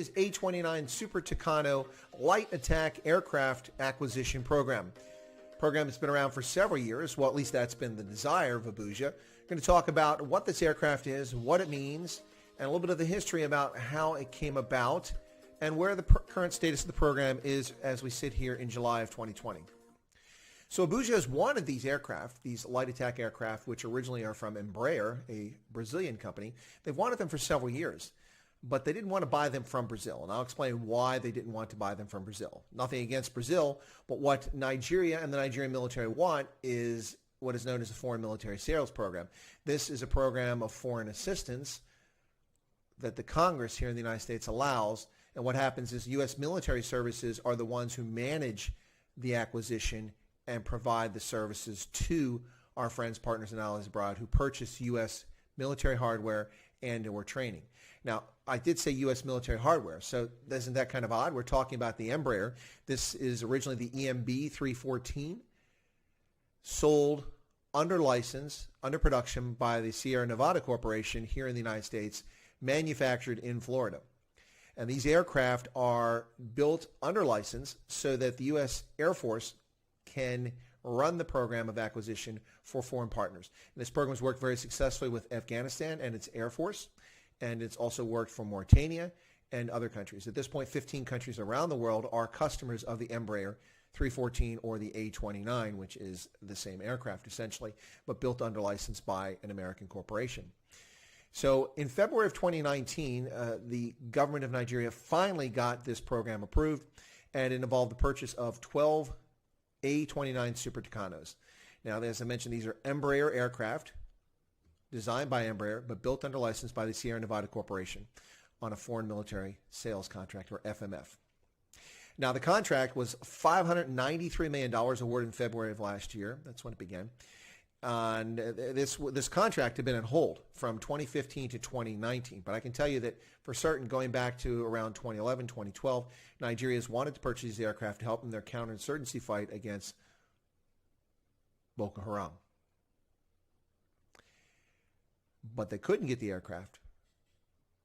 Nigeria's A-29 Super Tucano light attack aircraft acquisition program. The program has been around for several years. Well, at least that's been the desire of Abuja. We're going to talk about what this aircraft is, what it means, and a little bit of the history about how it came about and where the current status of the program is as we sit here in July of 2020. So Abuja has wanted these aircraft, these light attack aircraft, which originally are from Embraer, a Brazilian company. They've wanted them for several years, but they didn't want to buy them from Brazil. And I'll explain why they didn't want to buy them from Brazil. Nothing against Brazil, but what Nigeria and the Nigerian military want is what is known as a foreign military sales program. This is a program of foreign assistance that the Congress here in the United States allows. And what happens is U.S. military services are the ones who manage the acquisition and provide the services to our friends, partners, and allies abroad who purchase U.S. military hardware and or training. Now, I did say U.S. military hardware, so isn't that kind of odd? We're talking about the Embraer. This is originally the EMB 314, sold under license, under production by the Sierra Nevada Corporation here in the United States, manufactured in Florida. And these aircraft are built under license so that the U.S. Air Force can run the program of acquisition for foreign partners. And this program has worked very successfully with Afghanistan and its Air Force, and it's also worked for Mauritania and other countries. At this point, 15 countries around the world are customers of the Embraer 314 or the A-29, which is the same aircraft essentially, but built under license by an American corporation. So in February of 2019, the government of Nigeria finally got this program approved, and it involved the purchase of 12 A-29 Super Tucanos. Now, as I mentioned, these are Embraer aircraft designed by Embraer, but built under license by the Sierra Nevada Corporation on a foreign military sales contract, or FMF. Now, the contract was $593 million awarded in February of last year. That's when it began. And this contract had been on hold from 2015 to 2019. But I can tell you that for certain, going back to around 2011, 2012, Nigeria's wanted to purchase these aircraft to help in their counterinsurgency fight against Boko Haram. But they couldn't get the aircraft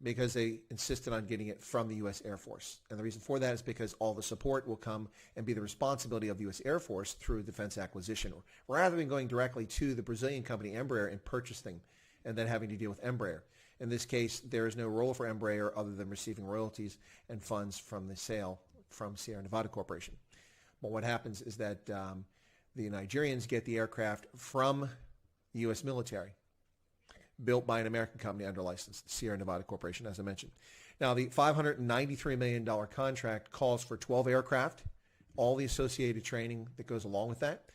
because they insisted on getting it from the U.S. Air Force. And the reason for that is because all the support will come and be the responsibility of the U.S. Air Force through defense acquisition, rather than going directly to the Brazilian company Embraer and purchasing and then having to deal with Embraer. In this case, there is no role for Embraer other than receiving royalties and funds from the sale from Sierra Nevada Corporation. But what happens is that the Nigerians get the aircraft from the U.S. military, built by an American company under license, Sierra Nevada Corporation, as I mentioned. Now, the $593 million contract calls for 12 aircraft, all the associated training that goes along with that,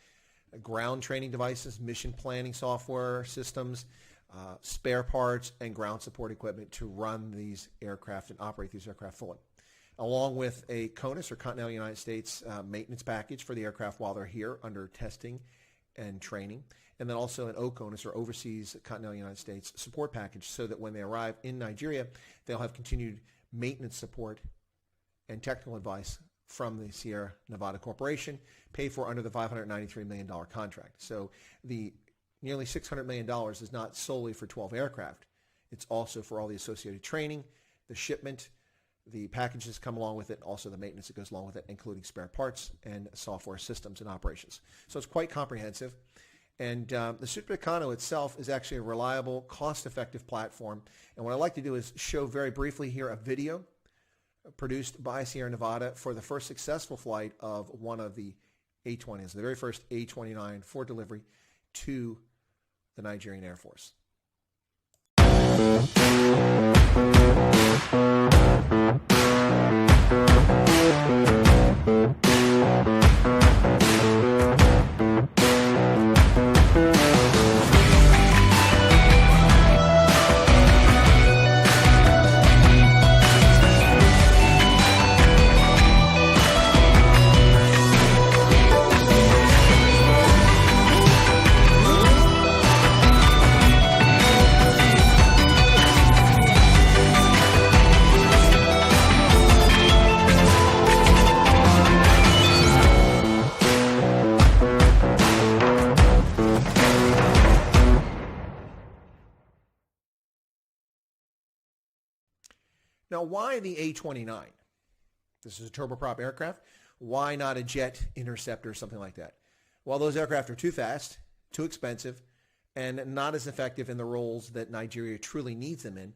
ground training devices, mission planning software systems, spare parts, and ground support equipment to run these aircraft and operate these aircraft fully, along with a CONUS, or Continental United States maintenance package for the aircraft while they're here under testing and training, and then also an OCONUS, or Overseas Continental United States support package, so that when they arrive in Nigeria, they'll have continued maintenance support and technical advice from the Sierra Nevada Corporation, paid for under the $593 million contract. So the nearly $600 million is not solely for 12 aircraft. It's also for all the associated training, the shipment, the packages come along with it, also the maintenance that goes along with it, including spare parts and software systems and operations. So it's quite comprehensive. And the Super Tucano itself is actually a reliable, cost-effective platform. And what I'd like to do is show very briefly here a video produced by Sierra Nevada for the first successful flight of one of the A-20s, the very first A-29 for delivery to the Nigerian Air Force. Now, why the A-29? This is a turboprop aircraft. Why not a jet interceptor or something like that? Well, those aircraft are too fast, too expensive, and not as effective in the roles that Nigeria truly needs them in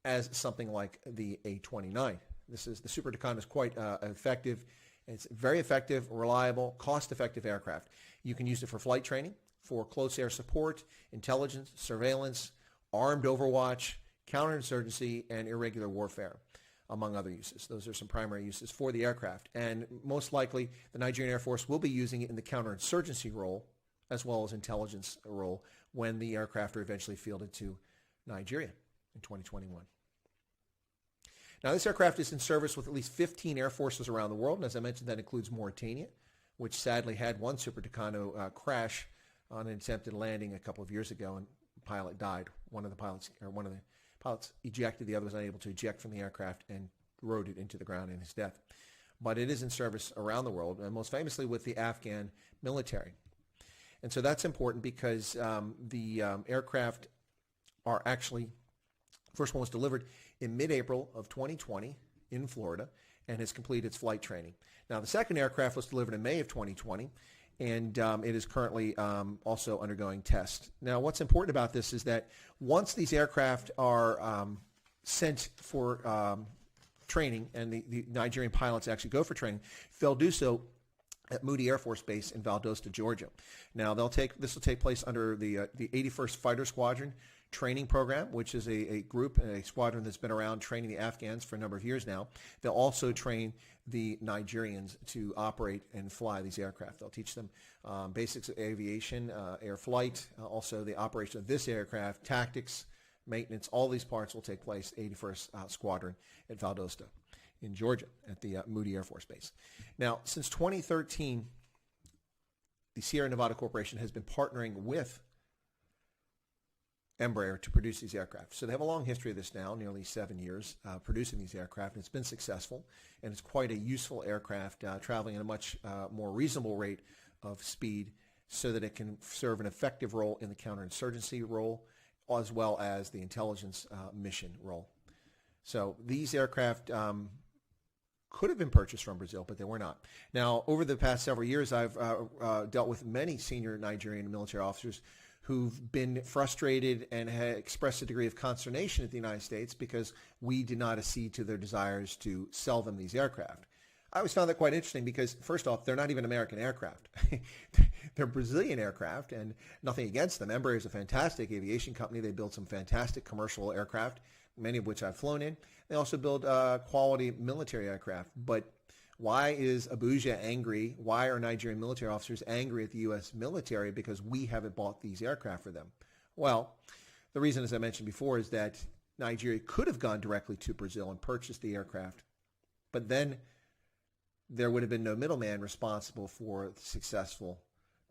as something like the A-29. The Super Tucano is quite effective. It's very effective, reliable, cost-effective aircraft. You can use it for flight training, for close air support, intelligence, surveillance, armed overwatch, counterinsurgency, and irregular warfare, among other uses. Those are some primary uses for the aircraft. And most likely, the Nigerian Air Force will be using it in the counterinsurgency role as well as intelligence role when the aircraft are eventually fielded to Nigeria in 2021. Now, this aircraft is in service with at least 15 air forces around the world, and as I mentioned, that includes Mauritania, which sadly had one Super Tucano crash on an attempted landing a couple of years ago, and the pilot died. One of the pilots ejected, the other was unable to eject from the aircraft and rode it into the ground in his death. But it is in service around the world, and most famously with the Afghan military. And so that's important because the aircraft are actually, first one was delivered in mid-April of 2020 in Florida and has completed its flight training. Now, the second aircraft was delivered in May of 2020, and it is currently also undergoing tests. Now, what's important about this is that once these aircraft are sent for training and the Nigerian pilots actually go for training, they'll do so at Moody Air Force Base in Valdosta, Georgia. Now, this will take place under the 81st Fighter Squadron training program, which is a squadron that's been around training the Afghans for a number of years now. They'll also train the Nigerians to operate and fly these aircraft. They'll teach them basics of aviation, air flight, also the operation of this aircraft, tactics, maintenance. All these parts will take place 81st Squadron at Valdosta in Georgia at the Moody Air Force Base. Now, since 2013, the Sierra Nevada Corporation has been partnering with Embraer to produce these aircraft. So they have a long history of this now, nearly 7 years producing these aircraft, and it's been successful, and it's quite a useful aircraft traveling at a much more reasonable rate of speed so that it can serve an effective role in the counterinsurgency role as well as the intelligence mission role. So these aircraft could have been purchased from Brazil, but they were not. Now, over the past several years, I've dealt with many senior Nigerian military officers who've been frustrated and have expressed a degree of consternation at the United States because we did not accede to their desires to sell them these aircraft. I always found that quite interesting because, first off, they're not even American aircraft. They're Brazilian aircraft, and nothing against them. Embraer is a fantastic aviation company. They build some fantastic commercial aircraft, many of which I've flown in. They also build quality military aircraft. But why is Abuja angry? Why are Nigerian military officers angry at the U.S. military because we haven't bought these aircraft for them? Well, the reason, as I mentioned before, is that Nigeria could have gone directly to Brazil and purchased the aircraft, but then there would have been no middleman responsible for the successful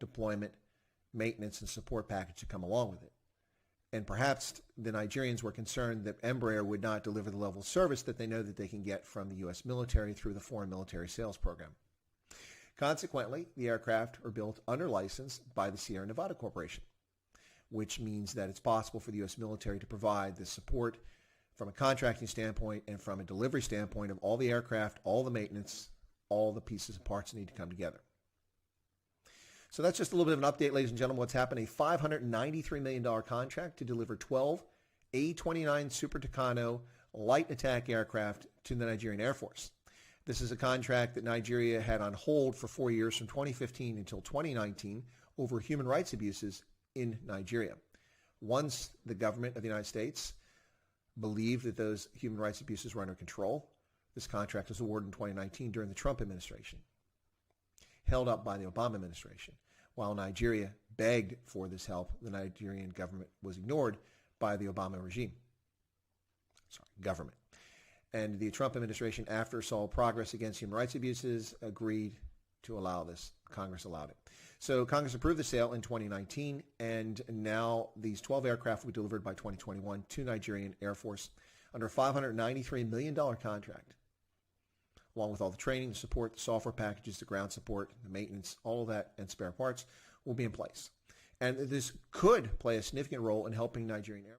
deployment, maintenance, and support package to come along with it. And perhaps the Nigerians were concerned that Embraer would not deliver the level of service that they know that they can get from the U.S. military through the Foreign Military Sales Program. Consequently, the aircraft are built under license by the Sierra Nevada Corporation, which means that it's possible for the U.S. military to provide the support from a contracting standpoint and from a delivery standpoint of all the aircraft, all the maintenance, all the pieces and parts that need to come together. So that's just a little bit of an update, ladies and gentlemen, what's happened. A $593 million contract to deliver 12 A-29 Super Tucano light attack aircraft to the Nigerian Air Force. This is a contract that Nigeria had on hold for 4 years from 2015 until 2019 over human rights abuses in Nigeria. Once the government of the United States believed that those human rights abuses were under control, this contract was awarded in 2019 during the Trump administration, held up by the Obama administration. While Nigeria begged for this help, the Nigerian government was ignored by the Obama government. And the Trump administration, after saw progress against human rights abuses, agreed to allow this. Congress allowed it. So Congress approved the sale in 2019, and now these 12 aircraft will be delivered by 2021 to Nigerian Air Force under a $593 million contract, along with all the training, the support, the software packages, the ground support, the maintenance, all of that, and spare parts will be in place. And this could play a significant role in helping Nigerian Air